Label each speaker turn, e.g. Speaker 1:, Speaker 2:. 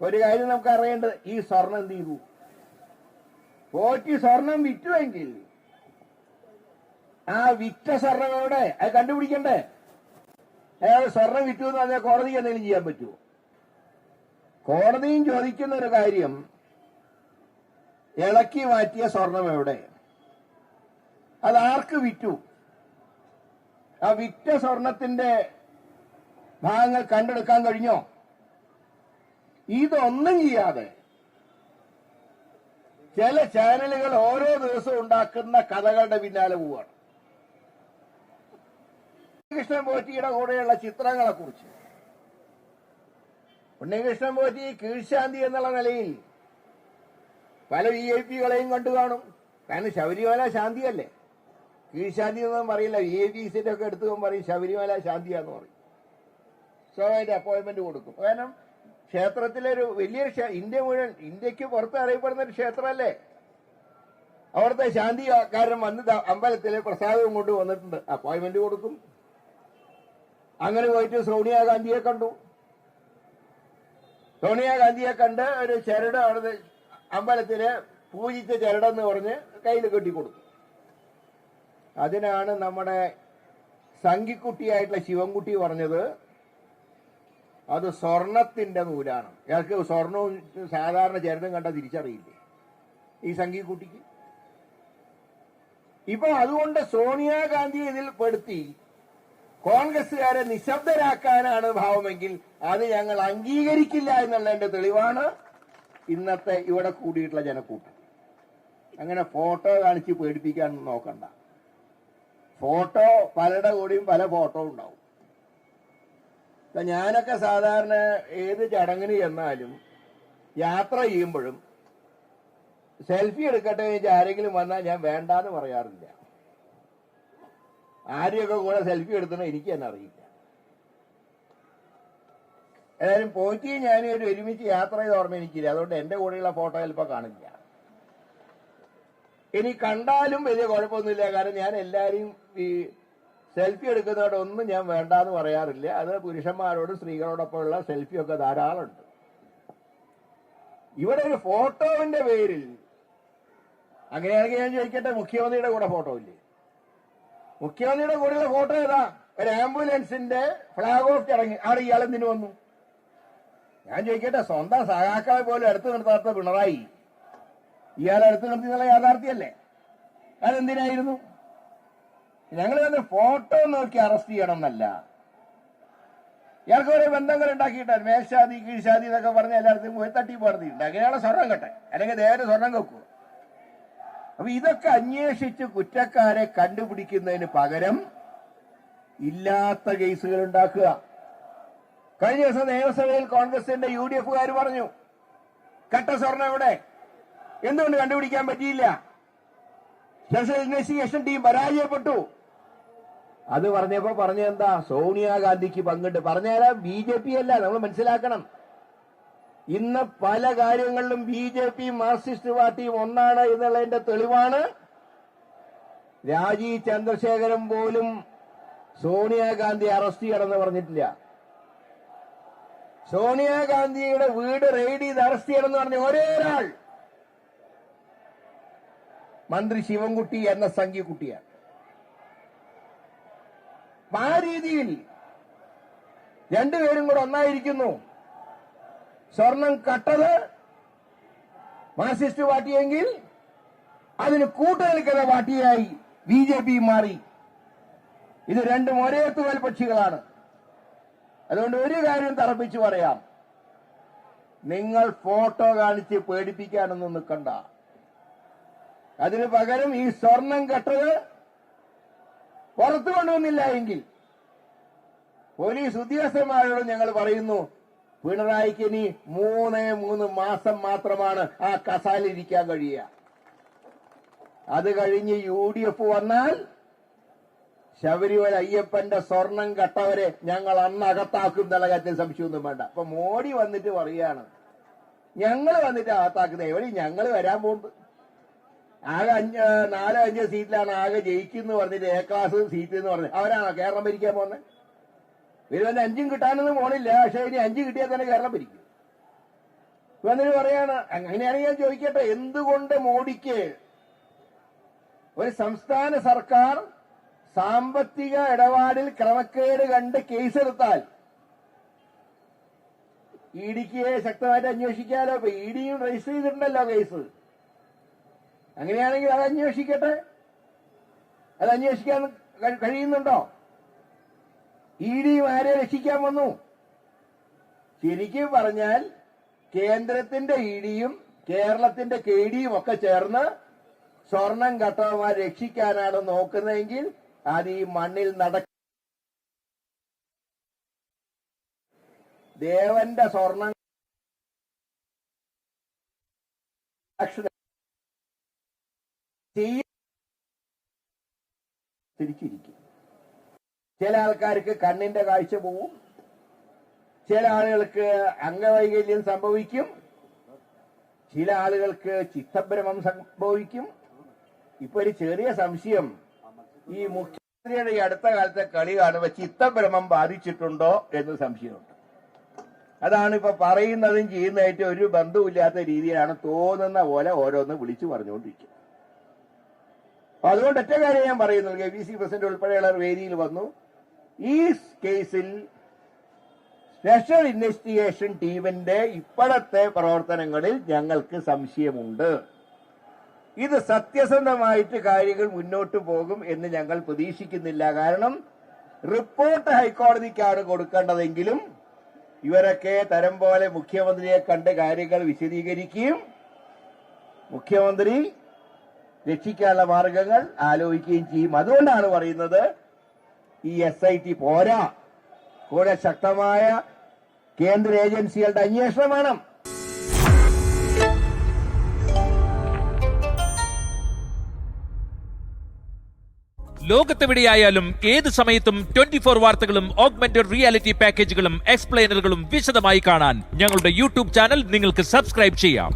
Speaker 1: ഒരു കാര്യം നമുക്ക് അറിയേണ്ടത്, ഈ സ്വർണം എന്ത് ചെയ്തു? പോറ്റി സ്വർണം വിറ്റുവെങ്കിൽ ആ വിറ്റ സ്വർണ്ണങ്ങളുടെ അത് കണ്ടുപിടിക്കണ്ടേ? അയാൾ സ്വർണം വിറ്റു എന്ന് പറഞ്ഞാൽ കോടതിക്ക് എന്തെങ്കിലും ചെയ്യാൻ പറ്റുമോ? കോടതിയും ചോദിക്കുന്ന ഒരു കാര്യം, ഇളക്കി മാറ്റിയ സ്വർണം എവിടെ? അത് ആർക്ക് വിറ്റു? ആ വിറ്റ സ്വർണത്തിന്റെ ഭാഗങ്ങൾ കണ്ടെടുക്കാൻ കഴിഞ്ഞോ? ഇതൊന്നും ചെയ്യാതെ ചില ചാനലുകൾ ഓരോ ദിവസവും ഉണ്ടാക്കുന്ന കഥകളുടെ പിന്നാലെ പോവുകയാണ്. ഉണ്ണികൃഷ്ണൻ പോറ്റിയുടെ കൂടെയുള്ള ചിത്രങ്ങളെ കുറിച്ച്, ഉണ്ണികൃഷ്ണൻ പോറ്റി കീഴ്ശാന്തി എന്നുള്ള നിലയിൽ പല VIP-കളെയും കണ്ടു കാണും. കാരണം ശബരിമല ശാന്തിയല്ലേ, കീഴ്ശാന്തി എന്നൊന്നും പറയില്ല. VIP ഒക്കെ എടുത്തു പറയും ശബരിമല ശാന്തിയാന്ന് പറയും. സോ അതിന്റെ അപ്പോയിന്റ്മെന്റ് കൊടുക്കും. കാരണം ക്ഷേത്രത്തിലൊരു വലിയൊരു ഇന്ത്യക്ക് പുറത്ത് അറിയപ്പെടുന്ന ഒരു ക്ഷേത്രമല്ലേ. അവിടുത്തെ ശാന്തിക്കാരൻ വന്ന് അമ്പലത്തിലെ പ്രസാദവും കൊണ്ട് വന്നിട്ടുണ്ട്, അപ്പോയിന്റ്മെന്റ് കൊടുക്കും. അങ്ങനെ പോയിട്ട് സോണിയാഗാന്ധിയെ കണ്ടു. സോണിയാഗാന്ധിയെ കണ്ട് ഒരു ചരട് അവിടെ അമ്പലത്തില് പൂജിച്ച ചരടെന്ന് പറഞ്ഞ് കയ്യിൽ കെട്ടിക്കൊടുത്തു. അതിനാണ് നമ്മുടെ സംഘിക്കുട്ടിയായിട്ടുള്ള ശിവൻകുട്ടി പറഞ്ഞത് അത് സ്വർണത്തിന്റെ നൂലാണ്. ഇയാൾക്ക് സ്വർണവും സാധാരണ ചരടും കണ്ട തിരിച്ചറിയില്ലേ ഈ സംഘിക്കുട്ടിക്ക്? ഇപ്പൊ അതുകൊണ്ട് സോണിയാഗാന്ധിയെ ഇതിൽ പെടുത്തി കോൺഗ്രസുകാരെ നിശബ്ദരാക്കാനാണ് ഭാവമെങ്കിൽ അത് ഞങ്ങൾ അംഗീകരിക്കില്ല എന്നുള്ളതിന്റെ തെളിവാണ് ഇന്നത്തെ ഇവിടെ കൂടിയിട്ടുള്ള ജനക്കൂട്ടം. അങ്ങനെ ഫോട്ടോ കാണിച്ച് പേടിപ്പിക്കാൻ നോക്കണ്ട. ഫോട്ടോ പലരുടെ കൂടിയും പല ഫോട്ടോ ഉണ്ടാവും. ഞാനൊക്കെ സാധാരണ ഏത് ചടങ്ങിന് ചെന്നാലും യാത്ര ചെയ്യുമ്പോഴും സെൽഫി എടുക്കട്ടെ എന്ന് ആരെങ്കിലും വന്നാൽ ഞാൻ വേണ്ടാന്ന് പറയാറില്ല. ആരെയൊക്കെ കൂടെ സെൽഫി എടുത്തണോ എനിക്ക് തന്നെ അറിയില്ല. ഏതായാലും പോറ്റി ഞാനും ഒരു ഒരുമിച്ച് യാത്ര ചെയ്ത ഓർമ്മ എനിക്കില്ല. അതുകൊണ്ട് എന്റെ കൂടെയുള്ള ഫോട്ടോ ചിലപ്പോൾ കാണില്ല. ഇനി കണ്ടാലും വലിയ കുഴപ്പമൊന്നുമില്ല. കാരണം ഞാൻ എല്ലാവരെയും ഈ സെൽഫി എടുക്കുന്നതോടൊന്നും ഞാൻ വേണ്ടാന്ന് പറയാറില്ല. അത് പുരുഷന്മാരോടും സ്ത്രീകളോടൊപ്പമുള്ള സെൽഫിയൊക്കെ ധാരാളമുണ്ട്. ഇവിടെ ഒരു ഫോട്ടോവിന്റെ പേരിൽ അങ്ങനെയാണെങ്കിൽ ഞാൻ ചോദിക്കട്ടെ, മുഖ്യമന്ത്രിയുടെ കൂടെ ഫോട്ടോ ഇല്ലേ? മുഖ്യമന്ത്രിയുടെ കൂടെയുള്ള ഫോട്ടോ ഏതാ? ഒരു ആംബുലൻസിന്റെ ഫ്ലാഗ് ഓഫ് ചടങ്ങ്. അവിടെ ഇയാളെന്തിനു വന്നു? ഞാൻ ചോദിക്കട്ടെ, സ്വന്തം സഹാക്കളെ പോലും അടുത്ത് നിർത്താത്ത പിണറായി ഇയാളെ അടുത്ത് നിർത്തി എന്നുള്ള യാഥാർത്ഥ്യമല്ലേ? അതെന്തിനായിരുന്നു? ഞങ്ങൾ തന്നെ ഫോട്ടോ നോക്കി അറസ്റ്റ് ചെയ്യണം എന്നല്ല. ഇയാൾക്ക് ഓരോ ബന്ധങ്ങൾ ഉണ്ടാക്കിയിട്ടാണ് മേൽശാതി കീഴ്ശാതി എന്നൊക്കെ പറഞ്ഞ് എല്ലായിടത്തും പോയി തട്ടിപ്പാർത്തിയിട്ടുണ്ട്. അങ്ങനെയാണ് സ്വർണം കട്ടെ, അല്ലെങ്കിൽ നേരെ സ്വർണം വെക്കുക. അപ്പൊ ഇതൊക്കെ അന്വേഷിച്ച് കുറ്റക്കാരെ കണ്ടുപിടിക്കുന്നതിന് പകരം ഇല്ലാത്ത കേസുകൾ ഉണ്ടാക്കുക. കഴിഞ്ഞ ദിവസം നിയമസഭയിൽ കോൺഗ്രസിന്റെ UDF-കാർ പറഞ്ഞു കട്ട സ്വർണം എവിടെ, എന്തുകൊണ്ട് കണ്ടുപിടിക്കാൻ പറ്റിയില്ല? സ്പെഷ്യൽ ഇൻവെസ്റ്റിഗേഷൻ ടീം പരാജയപ്പെട്ടു. അത് പറഞ്ഞപ്പോ പറഞ്ഞെന്താ? സോണിയാഗാന്ധിക്ക് പങ്കുണ്ട്. പറഞ്ഞാല് BJP അല്ല, നമ്മൾ മനസ്സിലാക്കണം. ഇന്ന് പല കാര്യങ്ങളിലും BJP മാർക്സിസ്റ്റ് പാർട്ടിയും ഒന്നാണ് എന്നുള്ളതിന്റെ തെളിവാണ് രാജീവ് ചന്ദ്രശേഖരൻ പോലും സോണിയാഗാന്ധി അറസ്റ്റ് ചെയ്യണമെന്ന് പറഞ്ഞിട്ടില്ല. സോണിയാഗാന്ധിയുടെ വീട് റെയ്ഡ് ചെയ്ത് അറസ്റ്റ് ചെയ്യണമെന്ന് പറഞ്ഞ ഒരേ ഒരാൾ മന്ത്രി ശിവൻകുട്ടി എന്ന സംഘിക്കുട്ടിയാണ്. ആ രീതിയിൽ രണ്ടുപേരും കൂടെ ഒന്നായിരിക്കുന്നു. സ്വർണം കട്ടത് മാർക്സിസ്റ്റ് പാർട്ടിയെങ്കിൽ അതിന് കൂട്ടുനിൽക്കുന്ന പാർട്ടിയായി BJP മാറി. ഇത് രണ്ടും ഒരേ തൂവൽ പക്ഷികളാണ്. അതുകൊണ്ട് ഒരു കാര്യം തറപ്പിച്ചു പറയാം, നിങ്ങൾ ഫോട്ടോ കാണിച്ച് പേടിപ്പിക്കാനൊന്നും നിൽക്കണ്ട. അതിനു പകരം ഈ സ്വർണം കട്ടത് പുറത്തു കൊണ്ടുവന്നില്ല എങ്കിൽ പോലീസ് ഉദ്യോഗസ്ഥന്മാരോട് ഞങ്ങൾ പറയുന്നു, പിണറായിക്ക് ഇനി 3 മാസം മാത്രമാണ് ആ കസാലിരിക്കാൻ കഴിയുക. അത് കഴിഞ്ഞ് UDF വന്നാൽ ശബരിമല അയ്യപ്പന്റെ സ്വർണം കട്ടവരെ ഞങ്ങൾ അന്ന് അകത്താക്കും എന്നുള്ള കാര്യത്തിൽ സംശയമൊന്നും വേണ്ട. അപ്പൊ മോഡി വന്നിട്ട് പറയാണ് ഞങ്ങൾ വന്നിട്ട് അകത്താക്കുന്നത്. എവിടെ ഞങ്ങൾ വരാൻ പോകുന്നത്? ആകെ 4-5 സീറ്റിലാണ് ആകെ ജയിക്കുന്നു പറഞ്ഞിട്ട് A ക്ലാസ് സീറ്റ് എന്ന് പറഞ്ഞ് അവരാണോ കേരളം ഭരിക്കാൻ പോകുന്നത്? ഇവര് തന്നെ 5 കിട്ടാനൊന്നും പോണില്ല. പക്ഷെ ഇനി 5 കിട്ടിയാൽ തന്നെ കേരളം ഭരിക്കും. മുഖ്യമന്ത്രി പറയാണ്. അങ്ങനെയാണെങ്കിൽ ഞാൻ ചോദിക്കട്ടെ, എന്തുകൊണ്ട് മോഡിക്ക് ഒരു സംസ്ഥാന സർക്കാർ സാമ്പത്തിക ഇടപാടിൽ ക്രമക്കേട് കണ്ട് കേസെടുത്താൽ ഇഡിക്ക് ശക്തമായിട്ട് അന്വേഷിക്കാലോ? ഇപ്പൊ ഇഡിയും രജിസ്റ്റർ ചെയ്തിട്ടുണ്ടല്ലോ കേസ്. അങ്ങനെയാണെങ്കിൽ അത് അന്വേഷിക്കട്ടെ. അത് അന്വേഷിക്കാൻ കഴിയുന്നുണ്ടോ? ഇഡിയും ആരെ രക്ഷിക്കാൻ വന്നു? ശരിക്കും പറഞ്ഞാൽ കേന്ദ്രത്തിന്റെ ഇഡിയും കേരളത്തിന്റെ കെഡിയും ഒക്കെ ചേർന്ന് സ്വർണം കട്ടവന്മാരെ രക്ഷിക്കാനാണ് നോക്കുന്നതെങ്കിൽ അത് ഈ മണ്ണിൽ ദേവന്റെ സ്വർണം തിരിച്ചിരിക്കും. ചില ആൾക്കാർക്ക് കണ്ണിന്റെ കാഴ്ച പോവും, ചില ആളുകൾക്ക് അംഗവൈകല്യം സംഭവിക്കും, ചില ആളുകൾക്ക് ചിത്തഭ്രമം സംഭവിക്കും. ഇപ്പൊ ഒരു ചെറിയ സംശയം, ഈ മുഖ്യമന്ത്രിയുടെ ഈ അടുത്ത കാലത്തെ കളി കാണുമ്പോൾ ചിത്തഭ്രമം ബാധിച്ചിട്ടുണ്ടോ എന്ന് സംശയമുണ്ട്. അതാണ് ഇപ്പൊ പറയുന്നതും ചെയ്യുന്നതായിട്ട് ഒരു ബന്ധവുമില്ലാത്ത രീതിയിലാണ് തോന്നുന്ന പോലെ ഓരോന്ന് വിളിച്ചു പറഞ്ഞുകൊണ്ടിരിക്കുന്നത്. അപ്പൊ അതുകൊണ്ട് ഒറ്റ കാര്യം ഞാൻ പറയുന്നത്, KPC പ്രസിഡന്റ് ഉൾപ്പെടെയുള്ളവർ വേദിയിൽ വന്നു. ഈ കേസിൽ സ്പെഷ്യൽ ഇൻവെസ്റ്റിഗേഷൻ ടീമിന്റെ ഇപ്പോഴത്തെ പ്രവർത്തനങ്ങളിൽ ഞങ്ങൾക്ക് സംശയമുണ്ട്. ഇത് സത്യസന്ധമായിട്ട് കാര്യങ്ങൾ മുന്നോട്ട് പോകും എന്ന് ഞങ്ങൾ പ്രതീക്ഷിക്കുന്നില്ല. കാരണം റിപ്പോർട്ട് ഹൈക്കോടതിക്കാണ് കൊടുക്കേണ്ടതെങ്കിലും ഇവരൊക്കെ തരം പോലെ മുഖ്യമന്ത്രിയെ കണ്ട് കാര്യങ്ങൾ വിശദീകരിക്കുകയും മുഖ്യമന്ത്രി രക്ഷിക്കാനുള്ള മാർഗങ്ങൾ ആലോചിക്കുകയും ചെയ്യും. അതുകൊണ്ടാണ് പറയുന്നത് ഈ SIT പോരാ, കൂടെ ശക്തമായ കേന്ദ്ര ഏജൻസികളുടെ അന്വേഷണം വേണം.
Speaker 2: ലോകത്തെവിടെയായാലും ഏത് സമയത്തും 24 വാർത്തകളും ഓഗ്മെന്റഡ് റിയാലിറ്റി പാക്കേജുകളും എക്സ്പ്ലെയിനറുകളും വിശദമായി കാണാൻ ഞങ്ങളുടെ യൂട്യൂബ് ചാനൽ നിങ്ങൾക്ക് സബ്സ്ക്രൈബ് ചെയ്യാം.